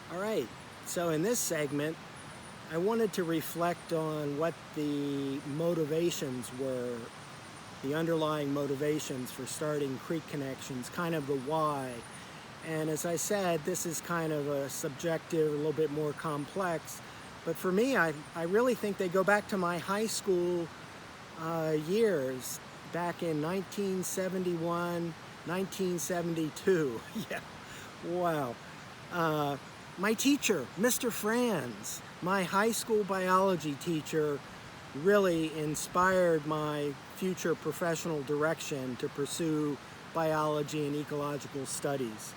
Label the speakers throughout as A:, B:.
A: All right, so in this segment, I wanted to reflect on what the motivations were, the underlying motivations for starting Creek Connections, kind of the why. And as I said, this is kind of a subjective, a little bit more complex. But for me, I really think they go back to my high school years, back in 1971, 1972. Yeah, wow. Uh, my teacher, Mr. Franz, my high school biology teacher, really inspired my future professional direction to pursue biology and ecological studies.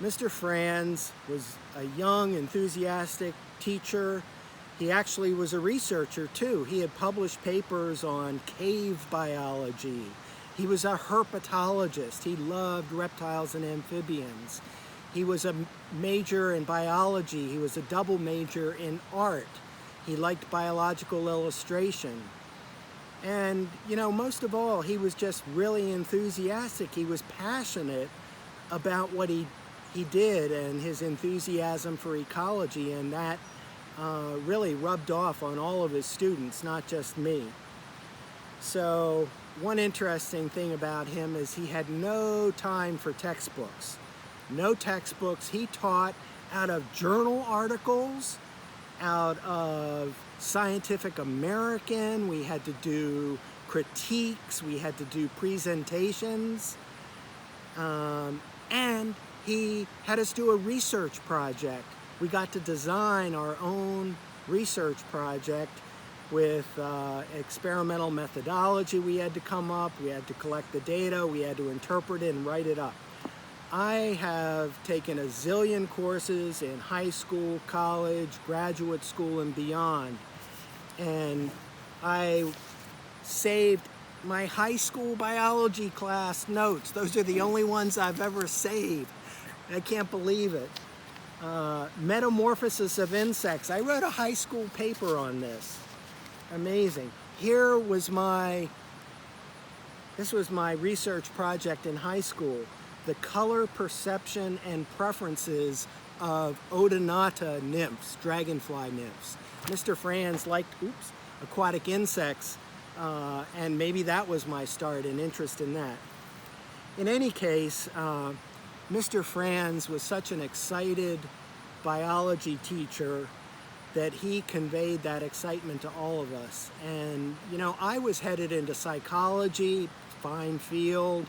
A: Mr. Franz was a young, enthusiastic teacher. He actually was a researcher too. He had published papers on cave biology. He was a herpetologist. He loved reptiles and amphibians. He was a major in biology. He was a double major in art. He liked biological illustration. And, most of all, he was just really enthusiastic. He was passionate about what he did and his enthusiasm for ecology, and that really rubbed off on all of his students, not just me. So one interesting thing about him is he had no time for textbooks. No textbooks. He taught out of journal articles, out of Scientific American. We had to do critiques. We had to do presentations. And he had us do a research project. We got to design our own research project with experimental methodology we had to come up. We had to collect the data. We had to interpret it and write it up. I have taken a zillion courses in high school, college, graduate school, and beyond. And I saved my high school biology class notes. Those are the only ones I've ever saved. I can't believe it. Metamorphosis of insects. I wrote a high school paper on this. Amazing. This was my research project in high school. The color perception and preferences of Odonata nymphs, dragonfly nymphs. Mr. Franz liked aquatic insects, and maybe that was my start and interest in that. In any case, Mr. Franz was such an excited biology teacher that he conveyed that excitement to all of us. And, I was headed into psychology, fine field.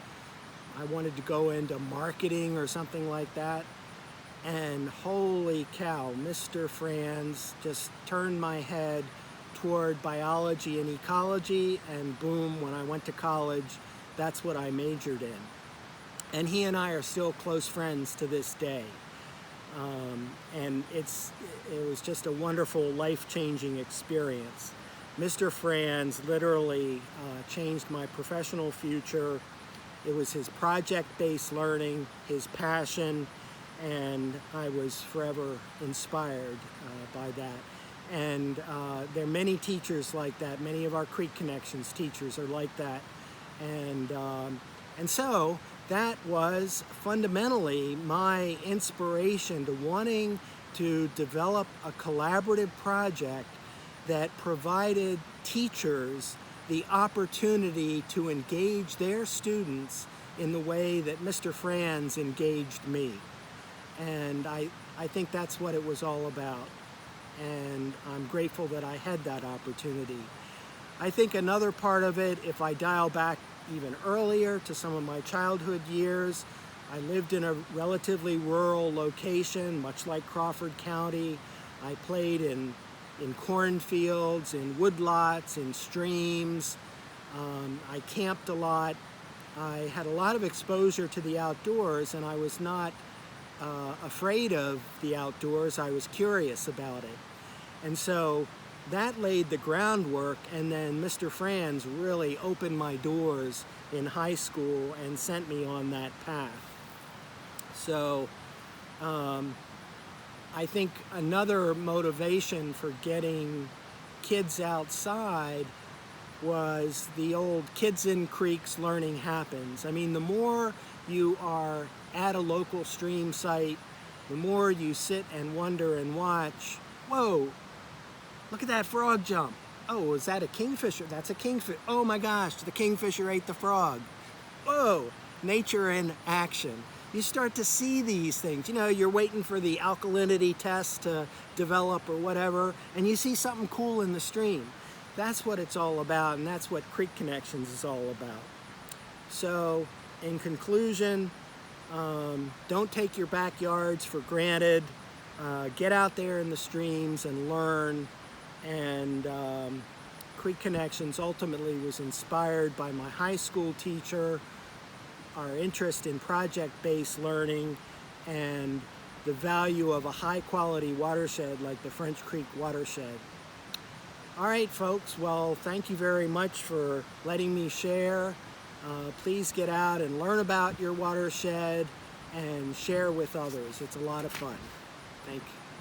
A: I wanted to go into marketing or something like that. And holy cow, Mr. Franz just turned my head toward biology and ecology, and boom, when I went to college, that's what I majored in. And he and I are still close friends to this day. And it was just a wonderful, life-changing experience. Mr. Franz literally changed my professional future. It was his project-based learning, his passion, and I was forever inspired by that. And there are many teachers like that. Many of our Creek Connections teachers are like that. And so that was fundamentally my inspiration to wanting to develop a collaborative project that provided teachers the opportunity to engage their students in the way that Mr. Franz engaged me. And I think that's what it was all about. And I'm grateful that I had that opportunity. I think another part of it, if I dial back even earlier to some of my childhood years, I lived in a relatively rural location, much like Crawford County. I played in cornfields, in woodlots, in streams. I camped a lot. I had a lot of exposure to the outdoors, and I was not afraid of the outdoors. I was curious about it. And so that laid the groundwork, and then Mr. Franz really opened my doors in high school and sent me on that path. So I think another motivation for getting kids outside was the old kids in creeks learning happens. I mean, the more you are at a local stream site, the more you sit and wonder and watch, whoa, look at that frog jump. Oh, is that a kingfisher? That's a kingfish. Oh my gosh, the kingfisher ate the frog. Whoa, nature in action. You start to see these things. You know, you're waiting for the alkalinity test to develop or whatever, and you see something cool in the stream. That's what it's all about, and that's what Creek Connections is all about. So, in conclusion, don't take your backyards for granted. Get out there in the streams and learn. And Creek Connections ultimately was inspired by my high school teacher, our interest in project-based learning, and the value of a high-quality watershed like the French Creek watershed. All right, folks, well, thank you very much for letting me share. Please get out and learn about your watershed and share with others. It's a lot of fun. Thank you.